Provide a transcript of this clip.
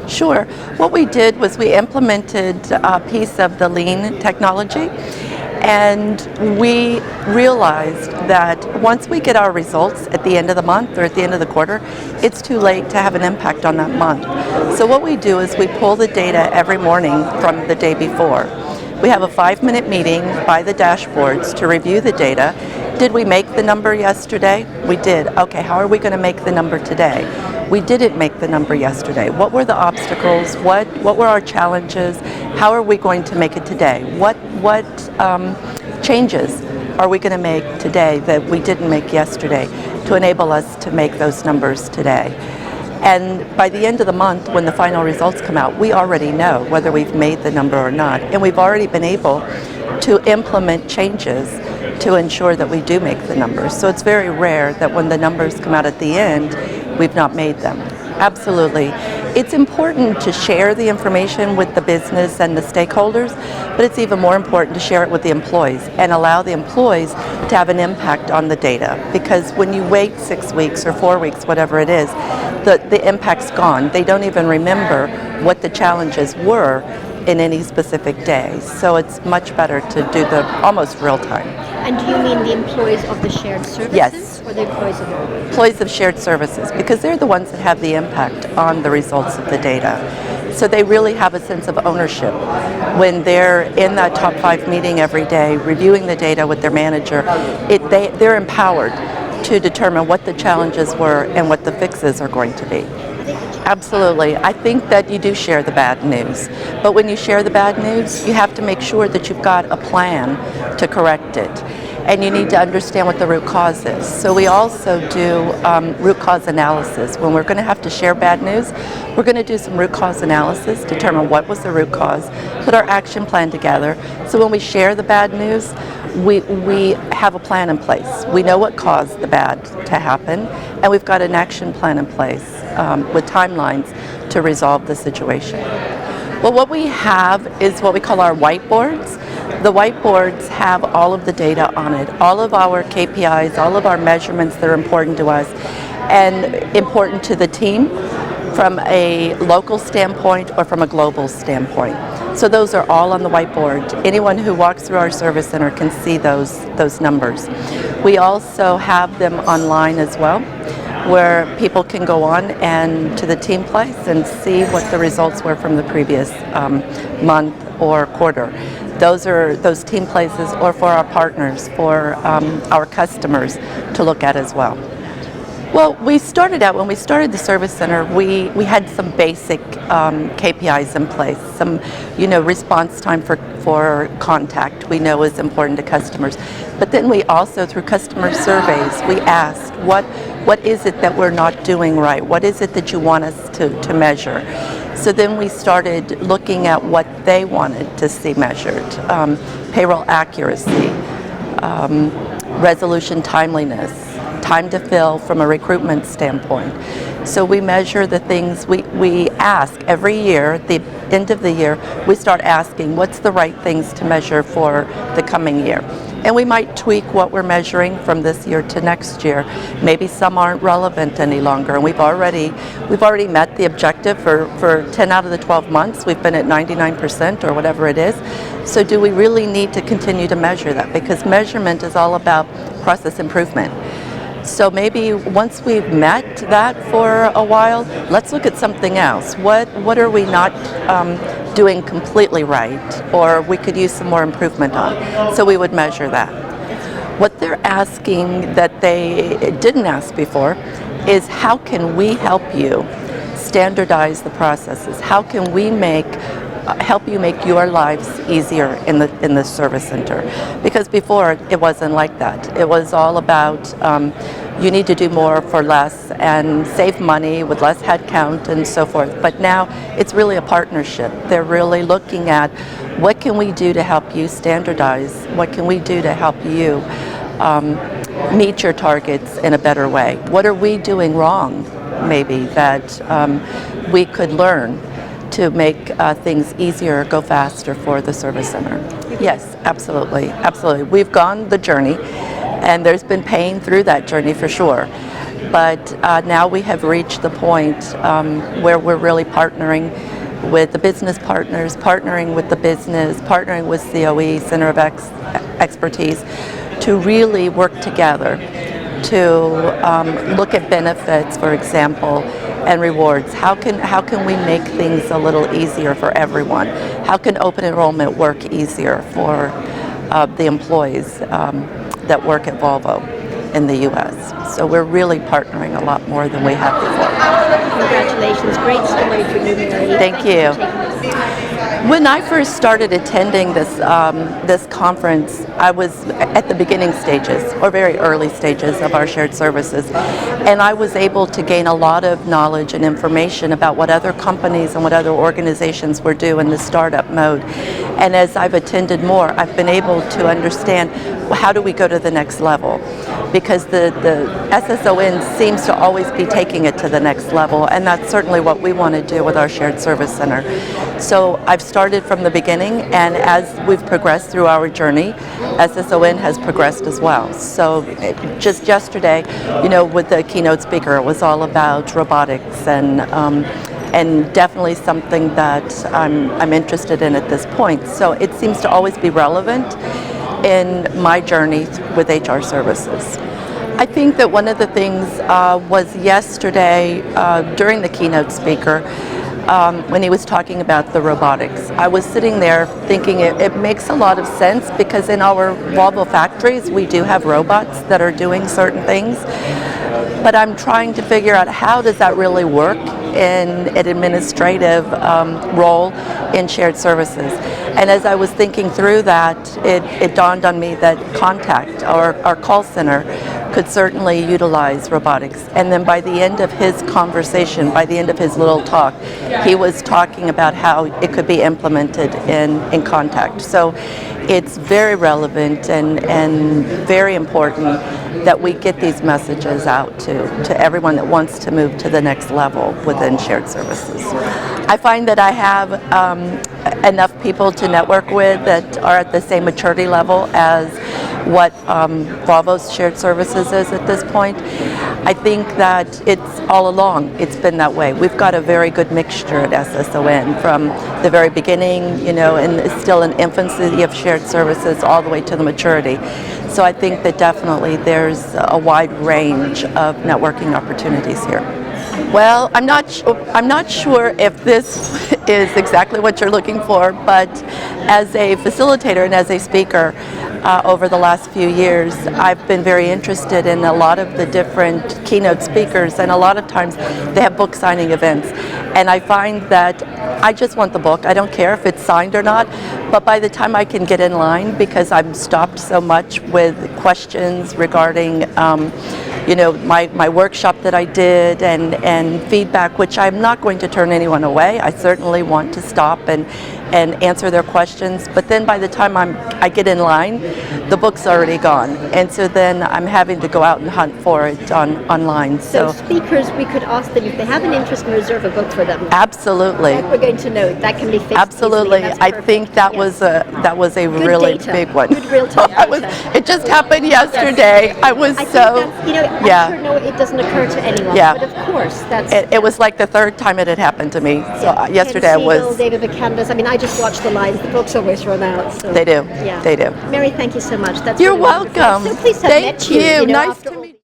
Sure. What we did was we implemented a piece of the lean technology, and we realized that once we get our results at the end of the month or at the end of the quarter, it's too late to have an impact on that month. So what we do is we pull the data every morning from the day before. We have a 5-minute meeting by the dashboards to review the data. Did we make the number yesterday? We did. Okay, how are we going to make the number today? We didn't make the number yesterday. What were the obstacles? What were our challenges? How are we going to make it today? What changes are we going to make today that we didn't make yesterday to enable us to make those numbers today? And by the end of the month, when the final results come out, we already know whether we've made the number or not. And we've already been able to implement changes to ensure that we do make the numbers. So it's very rare that when the numbers come out at the end, we've not made them. Absolutely. It's important to share the information with the business and the stakeholders, but it's even more important to share it with the employees and allow the employees to have an impact on the data. Because when you wait 6 weeks or 4 weeks, whatever it is, the impact's gone. They don't even remember what the challenges were in any specific day. So it's much better to do the almost real time. And do you mean the employees of the shared services? Yes. Or the employees of the Employees of shared services, because they're the ones that have the impact on the results of the data. So they really have a sense of ownership when they're in that top 5 meeting every day, reviewing the data with their manager. They're empowered to determine what the challenges were and what the fixes are going to be. Absolutely. I think that you do share the bad news. But when you share the bad news, you have to make sure that you've got a plan to correct it. And you need to understand what the root cause is. So we also do root cause analysis. When we're going to have to share bad news, we're going to do some root cause analysis, determine what was the root cause, put our action plan together. So when we share the bad news, we have a plan in place. We know what caused the bad to happen, and we've got an action plan in place with timelines to resolve the situation. Well, what we have is what we call our whiteboards. The whiteboards have all of the data on it, all of our KPIs, all of our measurements that are important to us and important to the team from a local standpoint or from a global standpoint. So those are all on the whiteboard. Anyone who walks through our service center can see those numbers. We also have them online as well, where people can go on and to the team place and see what the results were from the previous month or quarter. Those team places, or for our partners, for our customers to look at as well. Well, we started out, when we started the service center, we had some basic KPIs in place. Some, response time for contact we know is important to customers. But then we also, through customer surveys, we asked, what is it that we're not doing right? What is it that you want us to measure? So then we started looking at what they wanted to see measured. Payroll accuracy, resolution timeliness, time to fill from a recruitment standpoint. So we measure the things we ask every year. At the end of the year, we start asking what's the right things to measure for the coming year. And we might tweak what we're measuring from this year to next year. Maybe some aren't relevant any longer. And we've already met the objective for 10 out of the 12 months. We've been at 99% or whatever it is. So do we really need to continue to measure that? Because measurement is all about process improvement. So maybe once we've met that for a while, let's look at something else. What are we not doing completely right, or we could use some more improvement on? So we would measure that. What they're asking that they didn't ask before is, how can we help you standardize the processes? How can we help you make your lives easier in the service center? Because before it wasn't like that. It was all about you need to do more for less and save money with less headcount and so forth. But now it's really a partnership. They're really looking at, what can we do to help you standardize? What can we do to help you meet your targets in a better way? What are we doing wrong, maybe, that we could learn to make things easier, go faster for the service center? Yes, absolutely, absolutely. We've gone the journey, and there's been pain through that journey for sure. but now we have reached the point where we're really partnering with the business partners, partnering with the business, partnering with COE, Center of Expertise, to really work together to look at benefits, for example, and rewards. How can we make things a little easier for everyone? How can open enrollment work easier for the employees that work at Volvo in the U.S.? So we're really partnering a lot more than we have before. Congratulations. Great story for you, Mary. Thank you. When I first started attending this conference, I was at the beginning stages or very early stages of our shared services, and I was able to gain a lot of knowledge and information about what other companies and what other organizations were doing in the startup mode. And as I've attended more, I've been able to understand, well, how do we go to the next level? Because the SSON seems to always be taking it to the next level, and that's certainly what we want to do with our shared service center. So I've started from the beginning, and as we've progressed through our journey, SSON has progressed as well. So just yesterday, with the keynote speaker, it was all about robotics and definitely something that I'm interested in at this point. So it seems to always be relevant in my journey with HR services. I think that one of the things was yesterday during the keynote speaker, when he was talking about the robotics. I was sitting there thinking it makes a lot of sense, because in our Volvo factories we do have robots that are doing certain things, but I'm trying to figure out how does that really work in an administrative role in shared services. And as I was thinking through that, it dawned on me that Contact, our call center, could certainly utilize robotics. And then by the end of his conversation, by the end of his little talk, he was talking about how it could be implemented in Contact. So it's very relevant and very important that we get these messages out to everyone that wants to move to the next level within shared services. I find that I have enough people to network with that are at the same maturity level as what Volvo's shared services is at this point. I think that it's all along, it's been that way. We've got a very good mixture at SSON from the very beginning, and it's still an infancy of shared services all the way to the maturity. So I think that definitely there's a wide range of networking opportunities here. Well, I'm not sure if this is exactly what you're looking for, but as a facilitator and as a speaker over the last few years, I've been very interested in a lot of the different keynote speakers, and a lot of times they have book signing events, and I find that I just want the book. I don't care if it's signed or not, but by the time I can get in line, because I'm stopped so much with questions regarding my workshop that I did and feedback, which I'm not going to turn anyone away. I certainly want to stop and answer their questions, but then by the time I get in line, the book's already gone, and so then I'm having to go out and hunt for it online. So speakers, we could ask them if they have an interest and reserve a book for them. Absolutely. That we're going to know. That can be fixed Absolutely. easily. I think that was a Good really data. big one. Good real-time data. It just happened yesterday. Yes. I was I think so that's, yeah. I'm sure no, it doesn't occur to anyone. Yeah. But of course, that's It was like the third time it had happened to me. So yesterday Ken I was. Siegel, David McCandless. I mean, I just watch the lines. The books always run out. So. They do. Yeah. They do. Mary, thank you so much. That's You're really wonderful. welcome. So pleased to have Thank met you. you. Nice after to meet you.